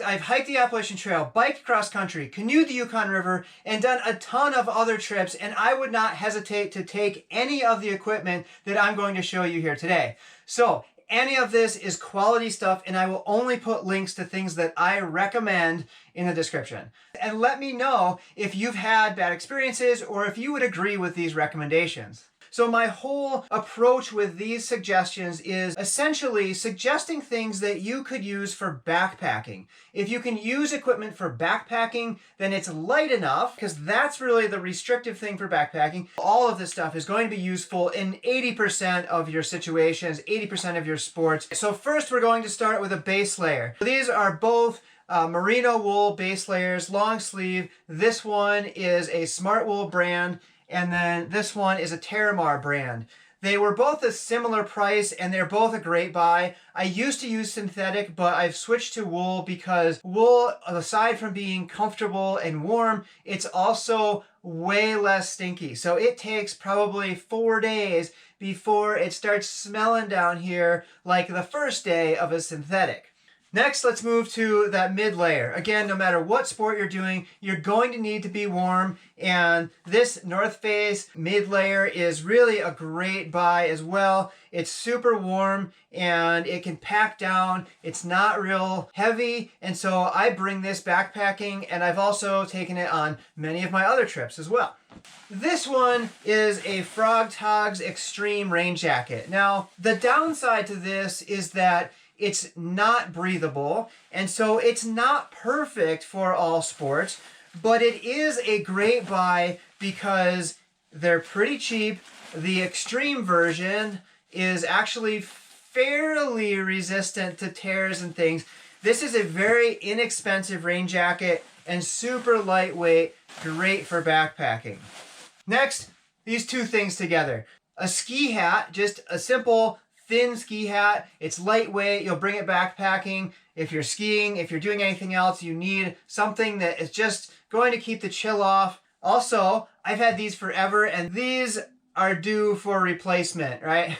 I've hiked the Appalachian Trail, biked cross country, canoed the Yukon River, and done a ton of other trips, and I would not hesitate to take any of the equipment that I'm going to show you here today. So any of this is quality stuff, and I will only put links to things that I recommend in the description. And let me know if you've had bad experiences or if you would agree with these recommendations. So my whole approach with these suggestions is essentially suggesting things that you could use for backpacking. If you can use equipment for backpacking, then it's light enough, because that's really the restrictive thing for backpacking. All of this stuff is going to be useful in 80% of your situations, 80% of your sports. So first we're going to start with a base layer. These are both Merino wool base layers, long sleeve. This one is a Smartwool brand, and then this one is a Terramar brand. They were both a similar price, and they're both a great buy. I used to use synthetic, but I've switched to wool because wool, aside from being comfortable and warm, it's also way less stinky. So it takes probably 4 days before it starts smelling down here like the first day of a synthetic. Next, let's move to that mid layer. Again, no matter what sport you're doing, you're going to need to be warm, and this North Face mid layer is really a great buy as well. It's super warm and it can pack down. It's not real heavy, and so I bring this backpacking, and I've also taken it on many of my other trips as well. This one is a Frogg Toggs Extreme rain jacket. Now, the downside to this is that it's not breathable, and so it's not perfect for all sports, but it is a great buy because they're pretty cheap. The extreme version is actually fairly resistant to tears and things. This is a very inexpensive rain jacket and super lightweight, great for backpacking. Next, these two things together. A ski hat, just a simple thin ski hat. It's lightweight. You'll bring it backpacking. If you're skiing, if you're doing anything else, you need something that is just going to keep the chill off. Also, I've had these forever, and these are due for replacement, right?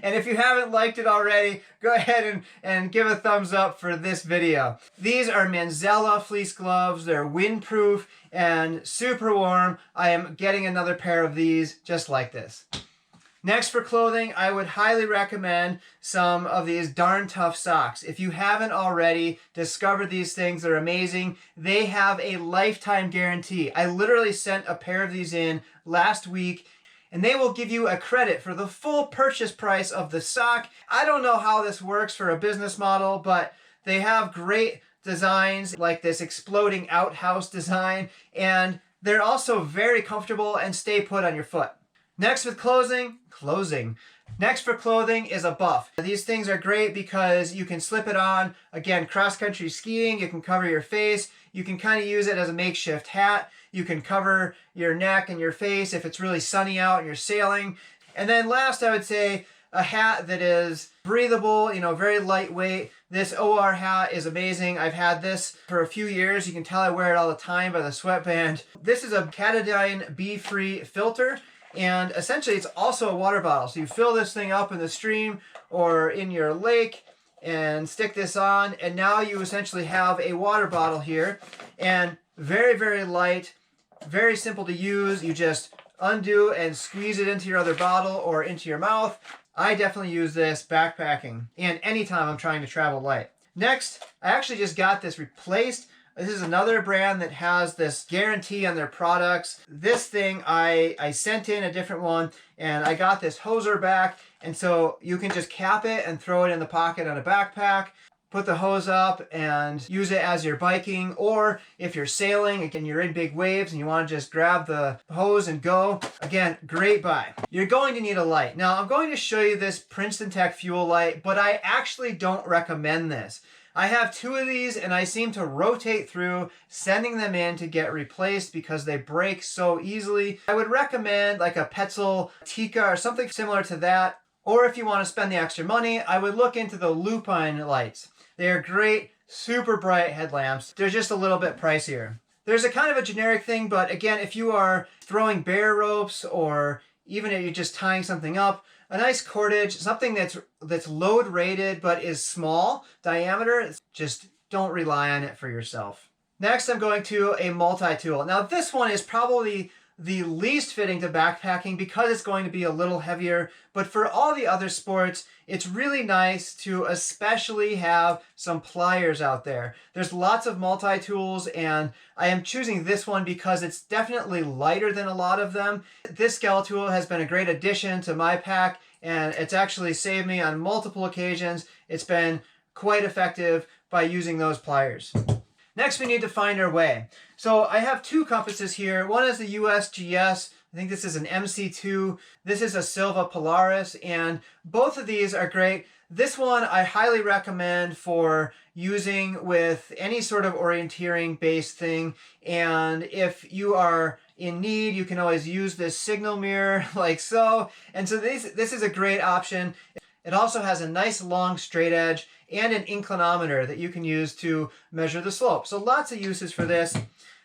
And if you haven't liked it already, go ahead and give a thumbs up for this video. These are Manzella fleece gloves. They're windproof and super warm. I am getting another pair of these just like this. Next, for clothing, I would highly recommend some of these Darn Tough socks. If you haven't already discovered these things, they're amazing. They have a lifetime guarantee. I literally sent a pair of these in last week, and they will give you a credit for the full purchase price of the sock. I don't know how this works for a business model, but they have great designs like this exploding outhouse design, and they're also very comfortable and stay put on your foot. Next with clothing. Next for clothing is a buff. These things are great because you can slip it on. Again, cross-country skiing, you can cover your face. You can kind of use it as a makeshift hat. You can cover your neck and your face if it's really sunny out and you're sailing. And then last, I would say a hat that is breathable, very lightweight. This OR hat is amazing. I've had this for a few years. You can tell I wear it all the time by the sweatband. This is a Katadyn BeFree filter. And essentially, it's also a water bottle. So you fill this thing up in the stream or in your lake and stick this on. And now you essentially have a water bottle here. And very, very light, very simple to use. You just undo and squeeze it into your other bottle or into your mouth. I definitely use this backpacking and anytime I'm trying to travel light. Next, I actually just got this replaced. This is another brand that has this guarantee on their products. This thing, I sent in a different one, and I got this hoser back, and so you can just cap it and throw it in the pocket on a backpack, put the hose up and use it as you're biking, or if you're sailing and you're in big waves and you want to just grab the hose and go. Again, great buy. You're going to need a light. Now, I'm going to show you this Princeton Tech fuel light, but I actually don't recommend this. I have two of these, and I seem to rotate through sending them in to get replaced because they break so easily. I would recommend like a Petzl Tikka or something similar to that. Or if you want to spend the extra money, I would look into the Lupine lights. They are great, super bright headlamps. They're just a little bit pricier. There's a kind of a generic thing, but again, if you are throwing bear ropes or even if you're just tying something up, a nice cordage, something that's load rated but is small diameter, just don't rely on it for yourself. Next, I'm going to a multi-tool. Now this one is probably the least fitting to backpacking because it's going to be a little heavier, but for all the other sports, it's really nice to especially have some pliers out there. There's lots of multi-tools, and I am choosing this one because it's definitely lighter than a lot of them. This Skeletool has been a great addition to my pack, and it's actually saved me on multiple occasions. It's been quite effective by using those pliers. Next, we need to find our way. So I have two compasses here. One is the USGS. I think this is an MC2. This is a Silva Polaris, and both of these are great. This one I highly recommend for using with any sort of orienteering based thing. And if you are in need, you can always use this signal mirror like so. And so this is a great option. It also has a nice long straight edge and an inclinometer that you can use to measure the slope. So lots of uses for this.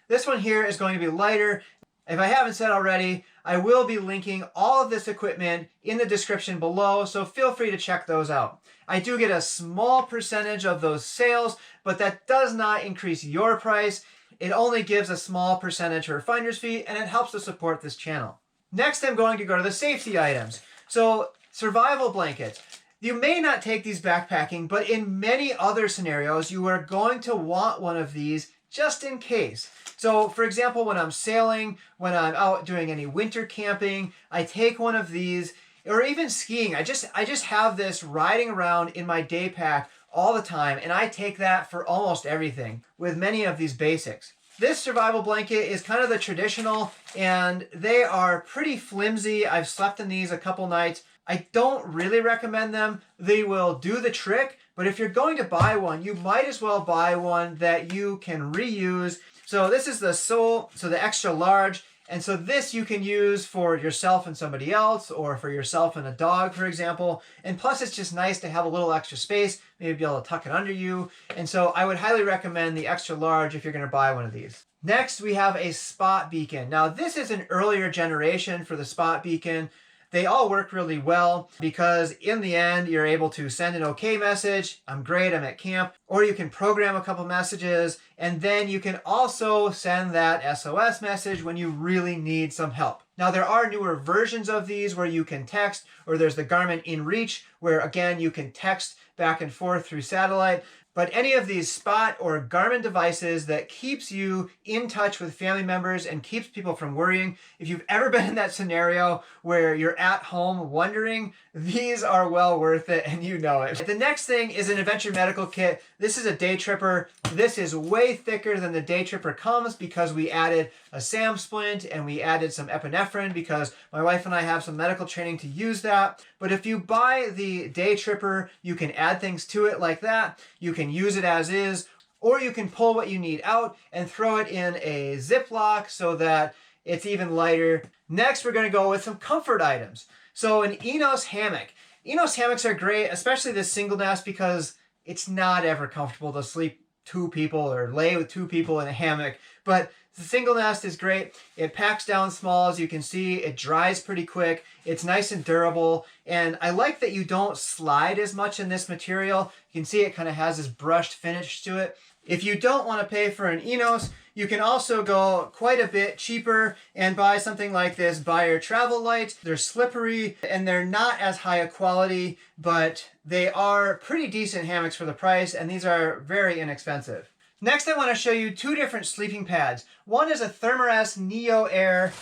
This one here is going to be lighter. If I haven't said already, I will be linking all of this equipment in the description below, so feel free to check those out. I do get a small percentage of those sales, but that does not increase your price. It only gives a small percentage for finder's fee, and it helps to support this channel. Next, I'm going to go to the safety items. So survival blankets. You may not take these backpacking, but in many other scenarios, you are going to want one of these just in case. So for example, when I'm sailing, when I'm out doing any winter camping, I take one of these, or even skiing. I just have this riding around in my day pack all the time, and I take that for almost everything with many of these basics. This survival blanket is kind of the traditional, and they are pretty flimsy. I've slept in these a couple nights. I don't really recommend them. They will do the trick, but if you're going to buy one, you might as well buy one that you can reuse. So this is the sole, so the extra large, and so this you can use for yourself and somebody else, or for yourself and a dog, for example. And plus it's just nice to have a little extra space, maybe be able to tuck it under you. And so I would highly recommend the extra large if you're going to buy one of these. Next, we have a spot beacon. Now this is an earlier generation for the spot beacon. They all work really well because in the end, you're able to send an okay message, I'm great, I'm at camp, or you can program a couple messages, and then you can also send that SOS message when you really need some help. Now there are newer versions of these where you can text, or there's the Garmin InReach, where again, you can text back and forth through satellite. But any of these Spot or Garmin devices that keeps you in touch with family members and keeps people from worrying, if you've ever been in that scenario where you're at home wondering, these are well worth it, and you know it. The next thing is an adventure medical kit. This is a day tripper. This is way thicker than the day tripper comes because we added a SAM splint and we added some epinephrine because my wife and I have some medical training to use that. But if you buy the day tripper, you can add things to it like that. You can use it as is, or you can pull what you need out and throw it in a Ziploc so that it's even lighter. Next, we're going to go with some comfort items. So an Enos hammock. Enos hammocks are great, especially this single nest, because it's not ever comfortable to sleep two people or lay with two people in a hammock. But the single nest is great. It packs down small, as you can see. It dries pretty quick. It's nice and durable. And I like that you don't slide as much in this material. You can see it kind of has this brushed finish to it. If you don't want to pay for an Enos, you can also go quite a bit cheaper and buy something like this Baja travel light. They're slippery and they're not as high a quality, but they are pretty decent hammocks for the price, and these are very inexpensive. Next, I want to show you two different sleeping pads. One is a Terramar Neo Air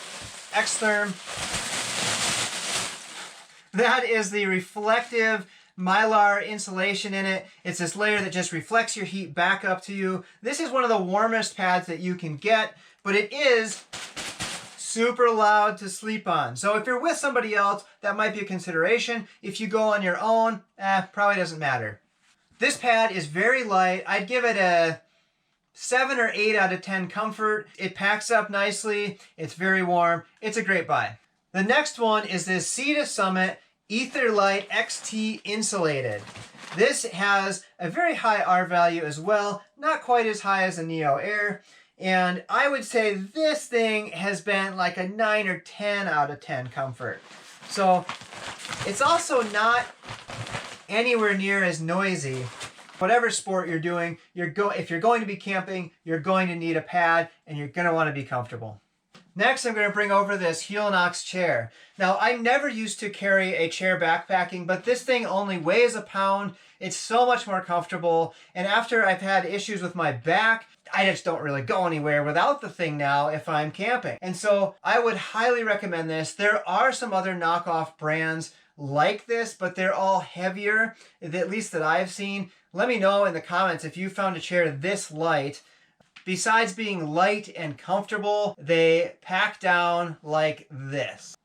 X-Therm. That is the reflective Mylar insulation in it. It's this layer that just reflects your heat back up to you. This is one of the warmest pads that you can get, but it is super loud to sleep on. So if you're with somebody else, that might be a consideration. If you go on your own, probably doesn't matter. This pad is very light. I'd give it a 7 or 8 out of 10 comfort. It packs up nicely. It's very warm. It's a great buy. The next one is this Sea to Summit Etherlite XT Insulated. This has a very high R value as well, not quite as high as a Neo Air. And I would say this thing has been like a 9 or 10 out of 10 comfort. So it's also not anywhere near as noisy Whatever sport you're doing, if you're going to be camping, you're going to need a pad and you're going to want to be comfortable. Next, I'm going to bring over this Helinox chair. Now, I never used to carry a chair backpacking, but this thing only weighs a pound. It's so much more comfortable. And after I've had issues with my back, I just don't really go anywhere without the thing now if I'm camping. And so I would highly recommend this. There are some other knockoff brands like this, but they're all heavier, at least that I've seen. Let me know in the comments if you found a chair this light. Besides being light and comfortable, they pack down like this.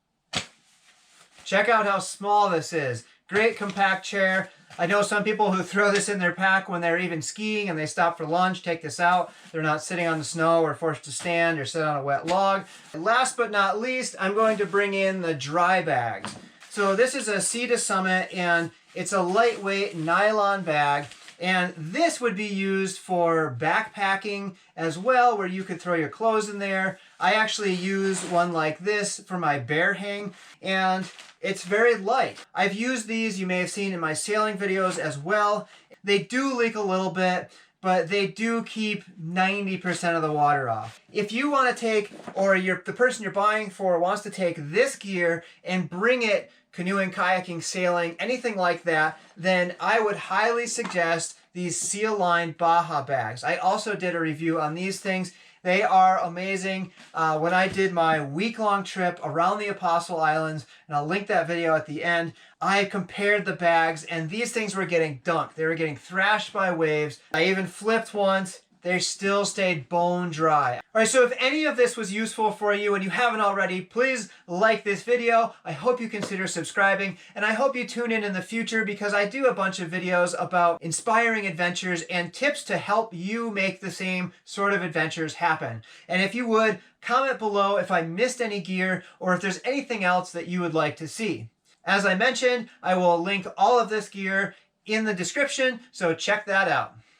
Check out how small this is. Great compact chair. I know some people who throw this in their pack when they're even skiing and they stop for lunch, take this out. They're not sitting on the snow or forced to stand or sit on a wet log. And last but not least, I'm going to bring in the dry bags. So this is a Sea to Summit and it's a lightweight nylon bag. And this would be used for backpacking as well, where you could throw your clothes in there. I actually use one like this for my bear hang, and it's very light. I've used these, you may have seen in my sailing videos as well. They do leak a little bit, but they do keep 90% of the water off. If you want to take, or the person you're buying for wants to take this gear and bring it canoeing, kayaking, sailing, anything like that, then I would highly suggest these seal-lined Baja bags. I also did a review on these things. They are amazing. When I did my week-long trip around the Apostle Islands, and I'll link that video at the end, I compared the bags, and these things were getting dunked. They were getting thrashed by waves. I even flipped once. They still stayed bone dry. All right, so if any of this was useful for you and you haven't already, please like this video. I hope you consider subscribing, and I hope you tune in the future because I do a bunch of videos about inspiring adventures and tips to help you make the same sort of adventures happen. And if you would, comment below if I missed any gear or if there's anything else that you would like to see. As I mentioned, I will link all of this gear in the description, so check that out.